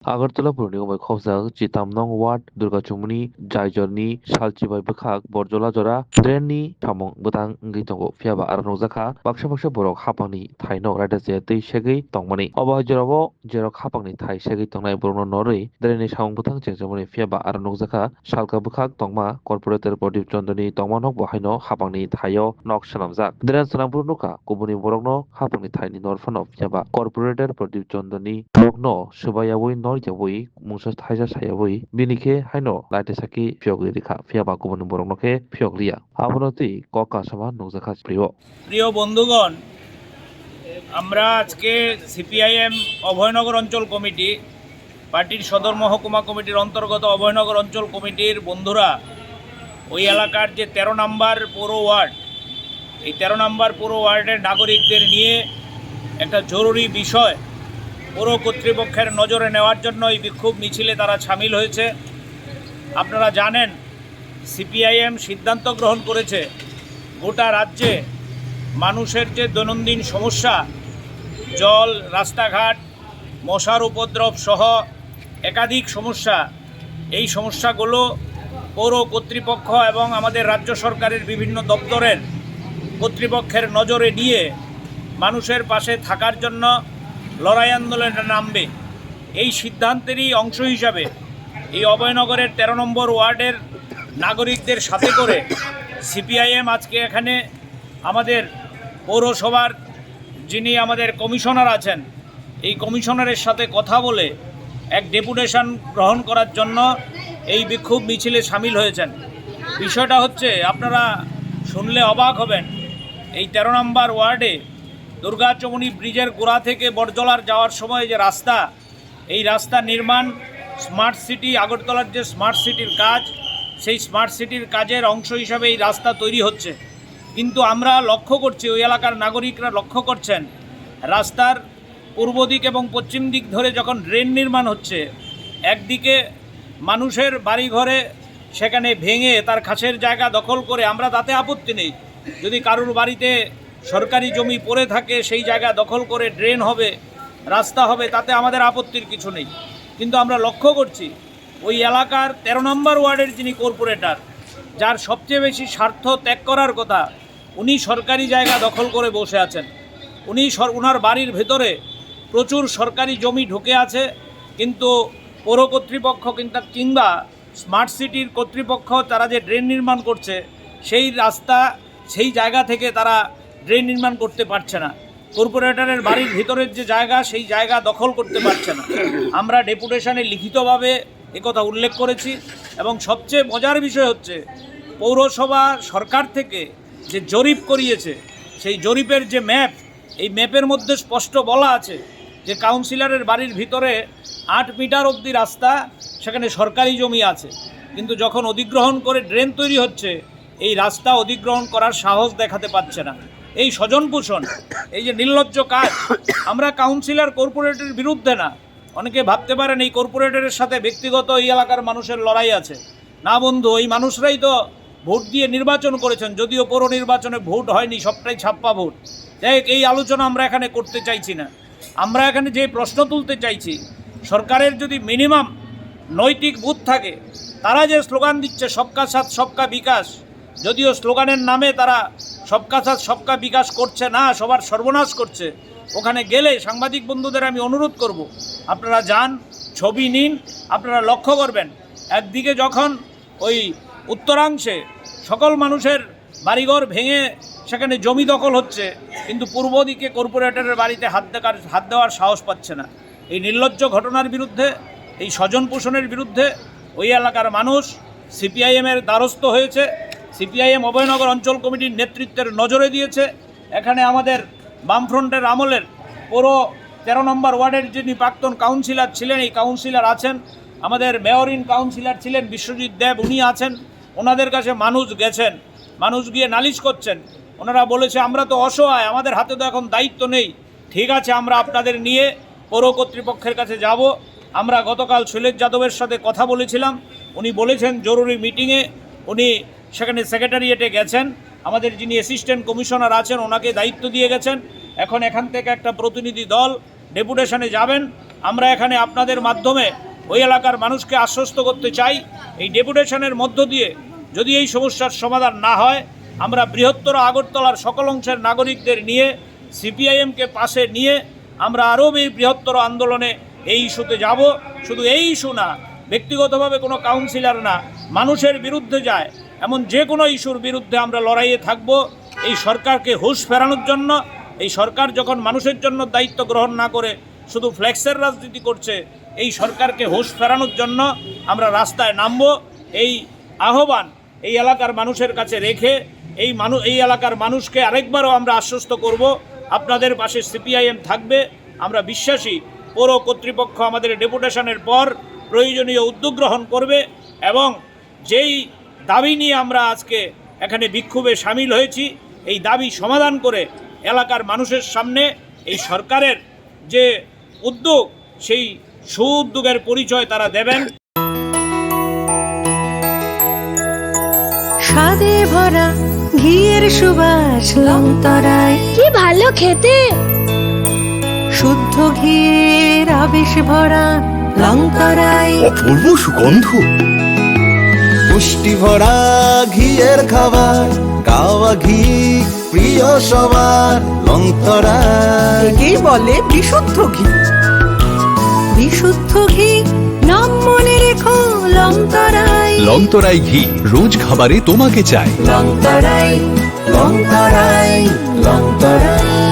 আগরতলা পৌর নিগমের খবজাক চিতাম নং word দুর্গাচুমনি জায়জরনি সালচিबाय bwkhak borjola jora drainni samung bwtang wngwi tongo phiaba aro nukjakha baksa baksa borok hapangni thaino raida tei segui tongmani obo jorao jerok hapangni thai segui tongnai borokno norwi drainni samung bwtang chengjamani phiaba aro nukjakha salka bwkhak tongma corporator Pradip Chondoni tongma nok bo haino hapangni thaio nok swnamjak drain swnamburu nukha kubuni borokno hapangni thaini norphano phiaba corporator Pradip Chondoni nokno swbayawi norjawi mungsa thaisa sayawui binike haino laite saki phiogri rekha phiaba kubuni borokno khe phiogriya abonoti koka sama nukjakha priyo প্রিয় বন্ধুগণ, আমরা আজকে CPIM Abhaynagar অঞ্চল committee পার্টির সদর মহকুমা কমিটির অন্তর্গত অভয়নগর অঞ্চল কমিটির বন্ধুরা ওই এলাকার যে ১৩ নম্বর পৌর ওয়ার্ড, এই ১৩ নম্বর পৌর ওয়ার্ডের নাগরিকদের নিয়ে একটা জরুরি বিষয় পৌর কর্তৃপক্ষের নজরে নেওয়ার জন্য এই বিক্ষোভ মিছিলে তারা সামিল হয়েছে। আপনারা জানেন, সিপিআইএম সিদ্ধান্ত গ্রহণ করেছে গোটা রাজ্যে মানুষের যে দৈনন্দিন সমস্যা, জল, রাস্তাঘাট, মশার উপদ্রব সহ একাধিক সমস্যা, এই সমস্যাগুলো পৌর কর্তৃপক্ষ এবং আমাদের রাজ্য সরকারের বিভিন্ন দপ্তরের কর্তৃপক্ষের নজরে নিয়ে মানুষের পাশে থাকার জন্য লড়াই আন্দোলনে নামবে। এই সিদ্ধান্তেরই অংশ হিসাবে এই অভয়নগরের ১৩ নম্বর ওয়ার্ডের নাগরিকদের সাথে করে সিপিআইএম আজকে এখানে আমাদের পৌরসভার যিনি আমাদের কমিশনার আছেন, এই কমিশনারের সাথে কথা বলে এক ডেপুটেশন গ্রহণ করার জন্য এই বিক্ষোভ মিছিলে সামিল হয়েছেন। বিষয়টা হচ্ছে, আপনারা শুনলে অবাক হবেন, এই ১৩ নম্বর ওয়ার্ডে দুর্গাচমনি ব্রিজের গোড়া থেকে বড়জলার যাওয়ার সময় যে রাস্তা, এই রাস্তা নির্মাণ স্মার্ট সিটি আগরতলার যে স্মার্ট সিটির কাজ, সেই স্মার্ট সিটির কাজের অংশ হিসাবে এই রাস্তা তৈরি হচ্ছে। কিন্তু আমরা লক্ষ্য করছি, ওই এলাকার নাগরিকরা লক্ষ্য করছেন, রাস্তার পূর্ব দিক এবং পশ্চিম দিক ধরে যখন ড্রেন নির্মাণ হচ্ছে, একদিকে মানুষের বাড়িঘরে সেখানে ভেঙে তার খাসের জায়গা দখল করে, আমরা তাতে আপত্তি নেই। যদি কারোর বাড়িতে সরকারি জমি পড়ে থাকে, সেই জায়গা দখল করে ড্রেন হবে, রাস্তা হবে, তাতে আমাদের আপত্তির কিছু নেই। কিন্তু আমরা লক্ষ্য করছি, ওই এলাকার ১৩ নম্বর ওয়ার্ডের যিনি কর্পোরেটর, যার সবচেয়ে বেশি স্বার্থ ত্যাগ করার কথা, উনি সরকারি জায়গা দখল করে বসে আছেন। ওনার বাড়ির ভেতরে প্রচুর সরকারি জমি ঢুকে আছে, কিন্তু পৌর কর্তৃপক্ষ কিংবা স্মার্ট সিটির কর্তৃপক্ষ তারা যে ড্রেন নির্মাণ করছে, সেই রাস্তা, সেই জায়গা থেকে তারা ড্রেন নির্মাণ করতে পারছে না। কর্পোরেটরের বাড়ির ভিতরের যে জায়গা, সেই জায়গা দখল করতে পারছে না। আমরা ডেপুটেশনে লিখিতভাবে একথা উল্লেখ করেছি। এবং সবচেয়ে মজার বিষয় হচ্ছে, পৌরসভা সরকার থেকে যে জরিপ করিয়েছে, সেই জরিপের যে ম্যাপ, এই ম্যাপের মধ্যে স্পষ্ট বলা আছে যে কাউন্সিলরের বাড়ির ভিতরে ৮ মিটার অবধি রাস্তা, সেখানে সরকারি জমি আছে। কিন্তু যখন অধিগ্রহণ করে ড্রেন তৈরি হচ্ছে, এই রাস্তা অধিগ্রহণ করার সাহস দেখাতে পারছে না। এই স্বজনপোষণ, এই যে নির্লজ্জ কাজ, আমরা কাউন্সিলর কর্পোরেটরের বিরুদ্ধে না। অনেকে ভাবতে পারেন এই কর্পোরেটরের সাথে ব্যক্তিগত এই এলাকার মানুষের লড়াই আছে। না বন্ধু, এই মানুষরাই তো ভোট দিয়ে নির্বাচন করেছেন, যদিও পৌর নির্বাচনে ভোট হয়নি, সবটাই ছাপ্পা ভোট। যাই হোক, এই আলোচনা আমরা এখানে করতে চাইছি না। আমরা এখানে যে প্রশ্ন তুলতে চাইছি, সরকারের যদি মিনিমাম নৈতিক বোধ থাকে, তারা যে স্লোগান দিচ্ছে সবকা সাথ সবকা বিকাশ, যদিও স্লোগানের নামে তারা সবকা সাথ সবকা বিকাশ করছে না, সবার সর্বনাশ করছে। ওখানে গেলে সাংবাদিক বন্ধুদের আমি অনুরোধ করব, আপনারা যান, ছবি নিন, আপনারা লক্ষ্য করবেন, একদিকে যখন ওই উত্তরাংশে সকল মানুষের বাড়িঘর ভেঙে সেখানে জমি দখল হচ্ছে, কিন্তু পূর্ব দিকে কর্পোরেটরের বাড়িতে হাত দেওয়ার সাহস পাচ্ছে না। এই নির্লজ্জ ঘটনার বিরুদ্ধে, এই স্বজন পোষণের বিরুদ্ধে ওই এলাকার মানুষ সিপিআইএমের দ্বারস্থ হয়েছে। সিপিআইএম অভয়নগর অঞ্চল কমিটির নেতৃত্বের নজরে দিয়েছে। এখানে আমাদের বামফ্রন্টের আমলের পুরো ১৩ নম্বর ওয়ার্ডের যিনি প্রাক্তন কাউন্সিলর ছিলেন, এই কাউন্সিলর আছেন, আমাদের মেয়রিন কাউন্সিলর ছিলেন বিশ্বজিৎ দেব, উনি আছেন। ওনাদের কাছে মানুষ গেছেন, মানুষ গিয়ে নালিশ করছেন। ওনারা বলেছে, আমরা তো অসহায়, আমাদের হাতে তো এখন দায়িত্ব নেই। ঠিক আছে, আমরা আপনাদের নিয়ে পৌর কর্তৃপক্ষের কাছে যাব। আমরা গতকাল শৈলেশ যাদবের সাথে কথা বলেছিলাম, উনি বলেছেন জরুরি মিটিংয়ে উনি সেখানে সেক্রেটারিয়েটে গেছেন। আমাদের যিনি অ্যাসিস্ট্যান্ট কমিশনার আছেন, ওনাকে দায়িত্ব দিয়ে গেছেন। এখন এখান থেকে একটা প্রতিনিধি দল ডেপুটেশনে যাবেন, আমরা এখানে আপনাদের মাধ্যমে ওই এলাকার মানুষকে আশ্বস্ত করতে চাই, এই ডেপুটেশনের মধ্য দিয়ে যদি এই সমস্যার সমাধান না হয়, আমরা বৃহত্তর আগরতলার সকল অংশের নাগরিকদের নিয়ে সিপিআইএমকে পাশে নিয়ে আমরা আরও বৃহত্তর আন্দোলনে এই ইস্যুতে যাব। শুধু এই ইস্যু না, ব্যক্তিগতভাবে কোনো কাউন্সিলর না, মানুষের বিরুদ্ধে যায় এমন যে কোনো ইস্যুর বিরুদ্ধে আমরা লড়াইয়ে থাকব। এই সরকারকে হুঁশ ফেরানোর জন্য, এই সরকার যখন মানুষের জন্য দায়িত্ব গ্রহণ না করে শুধু ফ্লেক্সের রাজনীতি করছে, এই সরকারকে হুঁশ ফেরানোর জন্য আমরা রাস্তায় নামব। এই আহ্বান এই এলাকার মানুষের কাছে রেখে এই এলাকার মানুষকে আরেকবারও আমরা আশ্বস্ত করব, আপনাদের পাশে সিপিআইএম থাকবে। আমরা বিশ্বাসী পৌর কর্তৃপক্ষ আমাদের ডেপুটেশনের পর প্রয়োজনীয় উদ্যোগ গ্রহণ করবে এবং যেই দাবি নিয়ে আমরা আজকে এখানে বিক্ষোভে সামিল হয়েছি, এই দাবি সমাধান করে এলাকার মানুষের সামনে এই সরকারের যে উদ্যোগ, সেই সুউদ্যোগের পরিচয় তারা দেবেন। স্বাদে ভরা ঘিয়ের সুবাস লংতরায়, কি ভালো খেতে। শুদ্ধ ঘিয়ের আবেশ ভরা লংতরায়, অপূর্ব সুগন্ধ, পুষ্টি ভরা ঘিয়ের খাবার, গাওয়া ঘি প্রিয় সবার লংতরায়। একেই বলে বিশুদ্ধ ঘি। বিশুদ্ধ ঘি নাম মনে রেখো লংতরায়। লংতরাই ঘি রোজ খাবারে তোমাকে চাই। লংতরায়, লংতরায়, লংতরায়।